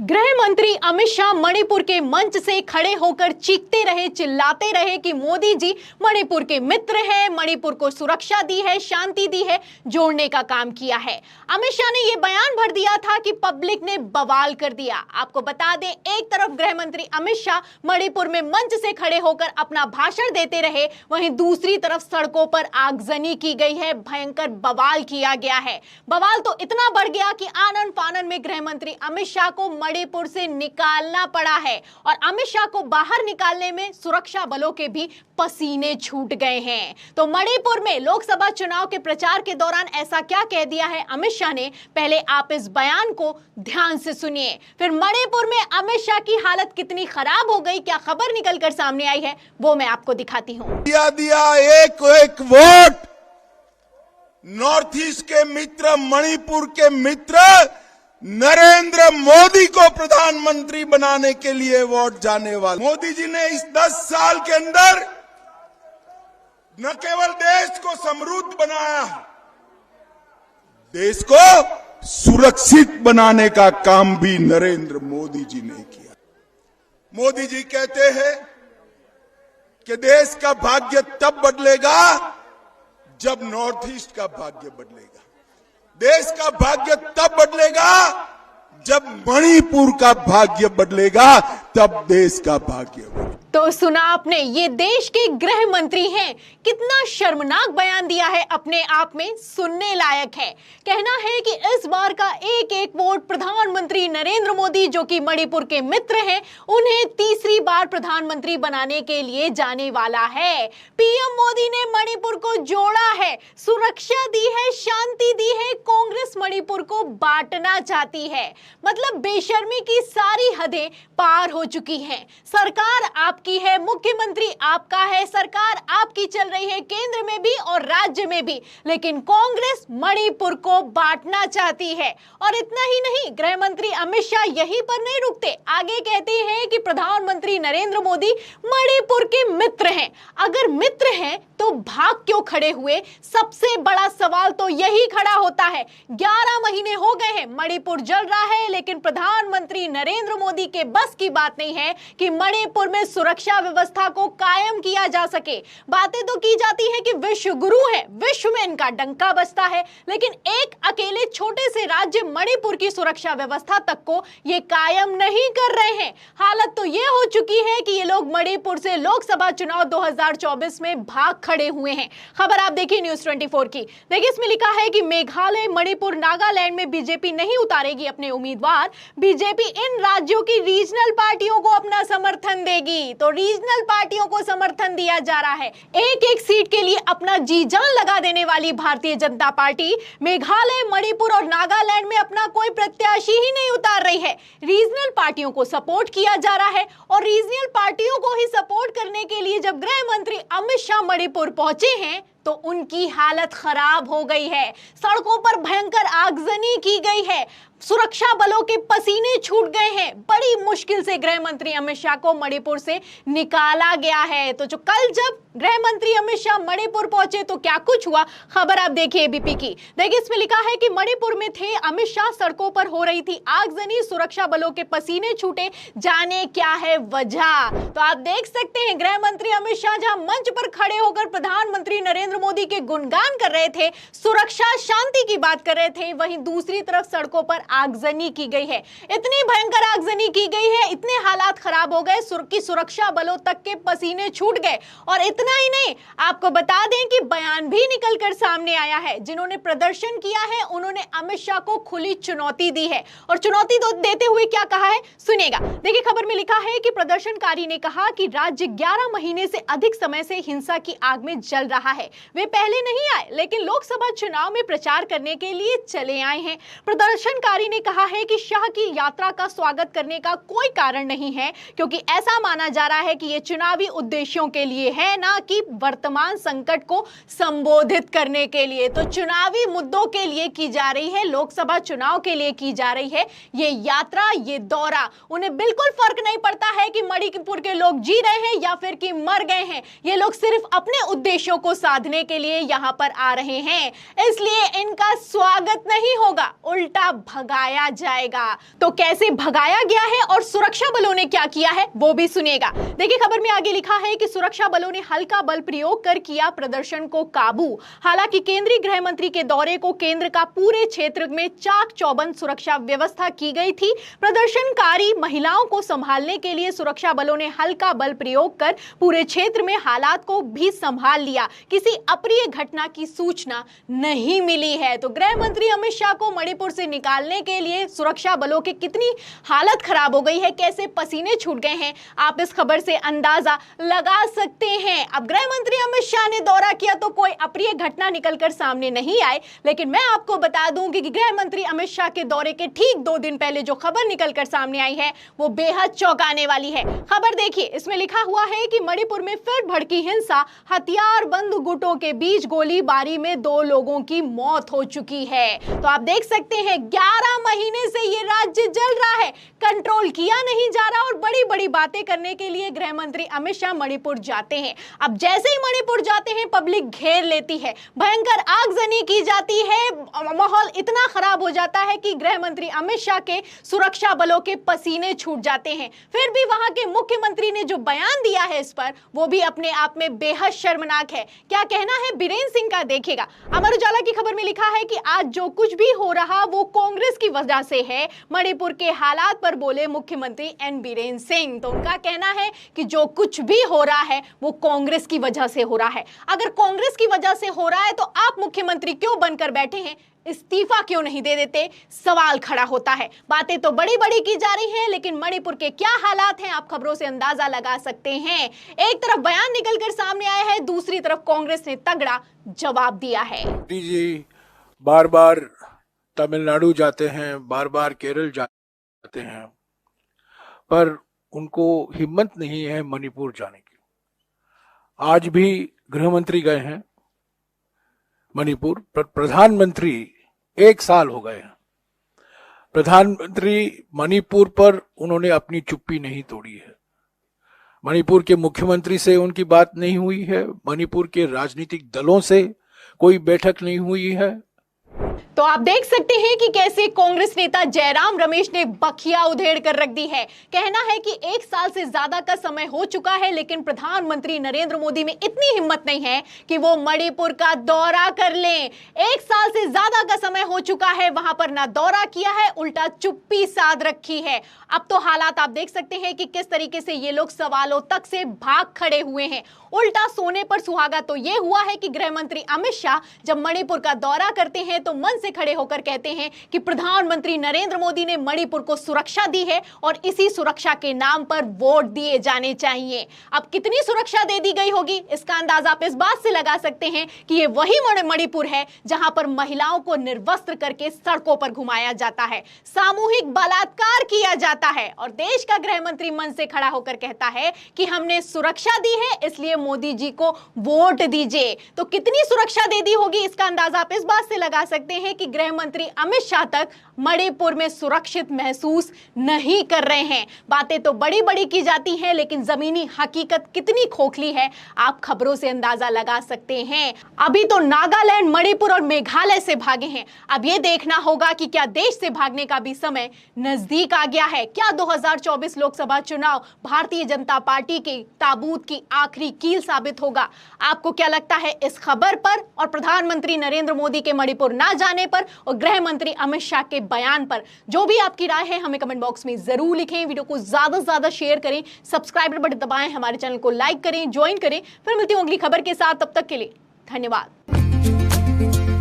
गृह मंत्री अमित शाह मणिपुर के मंच से खड़े होकर चीखते रहे, चिल्लाते रहे कि मोदी जी मणिपुर के मित्र हैं, मणिपुर को सुरक्षा दी है, शांति दी है, जोड़ने का काम किया है। अमित शाह ने यह बयान भर दिया था कि पब्लिक ने बवाल कर दिया। आपको बता दें, एक तरफ गृह मंत्री अमित शाह मणिपुर में मंच से खड़े होकर अपना भाषण देते रहे, वहीं दूसरी तरफ सड़कों पर आगजनी की गई है, भयंकर बवाल किया गया है। बवाल तो इतना बढ़ गया कि आनन फानन में गृह मंत्री अमित शाह को मणिपुर से निकालना पड़ा है और अमित शाह को बाहर निकालने में सुरक्षा बलों के भी पसीने छूट गए हैं। तो मणिपुर में लोकसभा चुनाव के प्रचार के दौरान ऐसा क्या कह दिया है अमित शाह ने, पहले आप इस बयान को ध्यान से सुनिए। फिर मणिपुर में अमित शाह की हालत कितनी खराब हो गई, क्या खबर निकलकर सामने आई है, वो मैं आपको दिखाती हूं। दिया एक वोट नॉर्थ ईस्ट के मित्र, मणिपुर के मित्र नरेंद्र मोदी को प्रधानमंत्री बनाने के लिए वोट जाने वाले। मोदी जी ने इस 10 साल के अंदर न केवल देश को समृद्ध बनाया, देश को सुरक्षित बनाने का काम भी नरेंद्र मोदी जी ने किया। मोदी जी कहते हैं कि देश का भाग्य तब बदलेगा जब नॉर्थ ईस्ट का भाग्य बदलेगा। देश का भाग्य तब बदलेगा जब मणिपुर का भाग्य बदलेगा, तब देश का भाग्य बदलेगा। तो सुना आपने, ये देश के गृह मंत्री हैं, कितना शर्मनाक बयान दिया है, अपने आप में सुनने लायक है। कहना है कि इस बार का एक एक वोट प्रधानमंत्री नरेंद्र मोदी, जो कि मणिपुर के मित्र हैं, उन्हें तीसरी बार प्रधानमंत्री बनाने के लिए जाने वाला है। पीएम मोदी ने मणिपुर को जोड़ा है, सुरक्षा दी है, शांति दी है, कांग्रेस मणिपुर को बांटना चाहती है। मतलब बेशर्मी की सारी हदें पार हो चुकी हैं। सरकार आपकी है, मुख्यमंत्री आपका है, सरकार आपकी चल रही है केंद्र में भी और राज्य में भी, लेकिन कांग्रेस मणिपुर को बांटना चाहती है। और इतना ही नहीं, गृह मंत्री अमित शाह यहीं पर नहीं रुकते, आगे कहते हैं कि प्रधानमंत्री नरेंद्र मोदी मणिपुर के मित्र हैं। अगर मित्र हैं तो भाग क्यों खड़े हुए? सबसे बड़ा सवाल तो यही खड़ा होता है। 11 महीने हो गए हैं, मणिपुर जल रहा है, लेकिन प्रधानमंत्री नरेंद्र मोदी के बस की बात नहीं है कि मणिपुर में सुरक्षा व्यवस्था को कायम किया जा सके। बातें तो की जाती है कि विश्व गुरु है, विश्व में इनका डंका बजता है, लेकिन एक अकेले छोटे से राज्य मणिपुर की सुरक्षा व्यवस्था तक को ये कायम नहीं कर रहे हैं। हालत तो ये हो चुकी है कि ये लोग मणिपुर से लोकसभा चुनाव 2024 में भाग खड़े हुए हैं। खबर आप देखिए न्यूज़ 24 की। देखिए, इसमें लिखा है कि मेघालय, मणिपुर, नागालैंड में बीजेपी नहीं उतारेगी अपने उम्मीदवार, बीजेपी इन राज्यों की रीजनल पार्टियों को अपना समर्थन देगी। तो रीजनल पार्टियों को समर्थन दिया जा रहा है। एक एक सीट के लिए अपना जी जान लगा देने वाली भारतीय जनता पार्टी मेघालय, मणिपुर और नागालैंड में अपना कोई प्रत्याशी ही नहीं उतार रही है। रीजनल पार्टियों को सपोर्ट किया जा रहा है और रीजनल पार्टियों को ही सपोर्ट करने के लिए जब गृह मंत्री अमित शाह मणिपुर पहुंचे हैं तो उनकी हालत खराब हो गई है। सड़कों पर भयंकर आगजनी की गई है, सुरक्षा बलों के पसीने छूट गए हैं। बड़ी मुश्किल से गृह मंत्री अमित शाह को मणिपुर से निकाला गया है। तो जो कल जब गृह मंत्री अमित शाह मणिपुर पहुंचे तो क्या कुछ हुआ, खबर आप देखिए एबीपी की। देखिए, इसमें लिखा है कि मणिपुर में थे अमित शाह, सड़कों पर हो रही थी आगजनी, सुरक्षा बलों के पसीने छूटे, जाने क्या है वजह। तो आप देख सकते हैं, गृह मंत्री अमित शाह जहां मंच पर खड़े होकर प्रधानमंत्री नरेंद्र मोदी के गुणगान कर रहे थे, सुरक्षा शांति की बात कर रहे थे, वहीं दूसरी तरफ सड़कों पर आगजनी की गई है। इतनी भयंकर आगजनी की गई है, इतने हालात खराब हो गए कि सुरक्षा बलों तक के पसीने छूट गए। और इतना ही नहीं, आपको बता दें कि बयान भी निकलकर सामने आया है। जिन्होंने प्रदर्शन किया है उन्होंने अमित शाह को खुली चुनौती दी है और चुनौती देते हुए क्या कहा है, सुनिएगा। देखिए, खबर में लिखा है कि प्रदर्शनकारी ने कहा कि राज्य 11 महीने से अधिक समय से हिंसा की आग में जल रहा है। वे पहले नहीं आए, लेकिन लोकसभा चुनाव में प्रचार करने के लिए चले आए हैं। प्रदर्शनकारी ने कहा है कि शाह की यात्रा का स्वागत करने का कोई कारण नहीं है, क्योंकि ऐसा माना जा रहा है कि ये चुनावी उद्देश्यों के लिए है, ना कि वर्तमान संकट को संबोधित करने के लिए। तो चुनावी मुद्दों के लिए की जा रही है, लोकसभा चुनाव के लिए की जा रही है ये यात्रा, ये दौरा। उन्हें बिल्कुल फर्क नहीं पड़ता है कि मणिपुर के लोग जी रहे हैं या फिर कि मर गए हैं। ये लोग सिर्फ अपने उद्देश्यों को साधने के लिए यहां पर आ रहे हैं, इसलिए इनका स्वागत नहीं होगा, उल्टा भगा भगाया जाएगा। तो कैसे भगाया गया है और सुरक्षा बलों ने क्या किया है वो भी सुनिएगा। देखिए खबर में आगे लिखा है कि सुरक्षा बलों ने हल्का बल प्रयोग कर किया प्रदर्शन को काबू। हालांकि केंद्रीय गृह मंत्री के दौरे को केंद्र का पूरे क्षेत्र में चाक चौबंद सुरक्षा व्यवस्था की गई थी। प्रदर्शनकारी महिलाओं को संभालने के लिए सुरक्षा बलों ने हल्का बल प्रयोग कर पूरे क्षेत्र में हालात को भी संभाल लिया। किसी अप्रिय घटना की सूचना नहीं मिली है। तो गृह मंत्री अमित शाह को मणिपुर से निकालने के लिए सुरक्षा बलों की कितनी हालत खराब हो गई है, कैसे पसीने छूट गए हैं, आप इस खबर से अंदाजा लगा सकते हैं। अब गृह मंत्री अमित शाह ने दौरा किया तो कोई अप्रिय घटना निकलकर सामने नहीं आए, लेकिन मैं आपको बता दूं कि गृह मंत्री अमित शाह के दौरे के ठीक 2 दिन पहले जो खबर निकलकर सामने आई है वो बेहद चौंकाने वाली है। खबर देखिए, इसमें लिखा हुआ है कि मणिपुर में फिर भड़की हिंसा, हथियारबंद गुटों के बीच गोलीबारी में 2 लोगों की मौत हो चुकी है। तो आप देख सकते हैं 11 महीने से ये राज्य जल रहा है, कंट्रोल किया नहीं जा रहा और बड़ी बड़ी बातें करने के लिए गृह मंत्री अमित शाह मणिपुर जाते हैं। अब जैसे ही मणिपुर जाते हैं पब्लिक घेर लेती है, भयंकर आगजनी की जाती है, माहौल इतना खराब हो जाता है कि गृह मंत्री अमित शाह के सुरक्षा बलों के पसीने छूट जाते हैं। फिर भी वहां के मुख्यमंत्री ने जो बयान दिया है इस पर, वो भी अपने आप में बेहद शर्मनाक है। क्या कहना है बीरेंद्र सिंह का देखिएगा। अमर उजाला की खबर में लिखा है कि आज जो कुछ भी हो रहा वो कांग्रेस की वजह से है। मणिपुर के हालात पर बोले मुख्यमंत्री एन बीरेंद्र सिंह। तो उनका कहना है कि जो कुछ भी हो रहा है वो कांग्रेस की वजह से हो रहा है। अगर कांग्रेस की वजह से हो रहा है तो आप मुख्यमंत्री क्यों बनकर बैठे हैं, इस्तीफा क्यों नहीं दे देते, सवाल खड़ा होता है। बातें तो बड़ी बड़ी की जा रही हैं, लेकिन मणिपुर के क्या हालात हैं आप खबरों से अंदाजा लगा सकते हैं। एक तरफ बयान निकलकर सामने आया है, दूसरी तरफ कांग्रेस ने तगड़ा जवाब दिया है। जी बार बार तमिलनाडु जाते हैं, बार बार केरल जाते हैं, पर उनको हिम्मत नहीं है मणिपुर जाने की। आज भी गृह मंत्री गए हैं मणिपुर, प्रधानमंत्री 1 साल हो गए हैं। प्रधानमंत्री मणिपुर पर उन्होंने अपनी चुप्पी नहीं तोड़ी है। मणिपुर के मुख्यमंत्री से उनकी बात नहीं हुई है, मणिपुर के राजनीतिक दलों से कोई बैठक नहीं हुई है। तो आप देख सकते हैं कि कैसे कांग्रेस नेता जयराम रमेश ने बखिया उधेड़ कर रख दी है। कहना है कि 1 साल से ज्यादा का समय हो चुका है, लेकिन प्रधानमंत्री नरेंद्र मोदी में इतनी हिम्मत नहीं है कि वो मणिपुर का दौरा कर लें। 1 साल से ज्यादा का समय हो चुका है, वहां पर ना दौरा किया है, उल्टा चुप्पी साध रखी है। अब तो हालात आप देख सकते हैं कि किस तरीके से ये लोग सवालों तक से भाग खड़े हुए हैं। उल्टा सोने पर सुहागा तो ये हुआ है कि गृह मंत्री अमित शाह जब मणिपुर का दौरा करते हैं तो मन से खड़े होकर कहते हैं कि प्रधानमंत्री नरेंद्र मोदी ने मणिपुर को सुरक्षा दी है और इसी सुरक्षा के नाम पर वोट दिए जाने चाहिए। अब कितनी सुरक्षा दे दी गई होगी इसका अंदाजा आप इस बात से लगा सकते हैं कि ये वही मणिपुर है जहां पर महिलाओं को निर्वस्त्र करके सड़कों पर घुमाया जाता है, सामूहिक बलात्कार किया जाता है और देश का गृह मंत्री मन से खड़ा होकर कहता है कि हमने सुरक्षा दी है इसलिए मोदी जी को वोट दीजिए। तो कितनी सुरक्षा दे दी होगी इसका अंदाजा आप इस बात से लगा सकते हैं कि गृह मंत्री अमित शाह तक मणिपुर में सुरक्षित महसूस नहीं कर रहे हैं। बातें तो बड़ी बड़ी की जाती हैं, लेकिन जमीनी हकीकत कितनी खोखली है आप खबरों से अंदाजा लगा सकते हैं। अभी तो नागालैंड, मणिपुर और मेघालय से भागे हैं। अब यह देखना होगा कि क्या देश से भागने का भी समय नजदीक आ गया है। क्या 2024 लोकसभा चुनाव भारतीय जनता पार्टी के ताबूत की आखिरी कील साबित होगा? आपको क्या लगता है इस खबर पर और प्रधानमंत्री नरेंद्र मोदी के मणिपुर ना जाने पर और गृह मंत्री अमित शाह के बयान पर? जो भी आपकी राय है हमें कमेंट बॉक्स में जरूर लिखें। वीडियो को ज्यादा से ज्यादा शेयर करें, सब्सक्राइब बटन दबाएं, हमारे चैनल को लाइक करें, ज्वाइन करें। फिर मिलती हूं अगली खबर के साथ, तब तक के लिए धन्यवाद।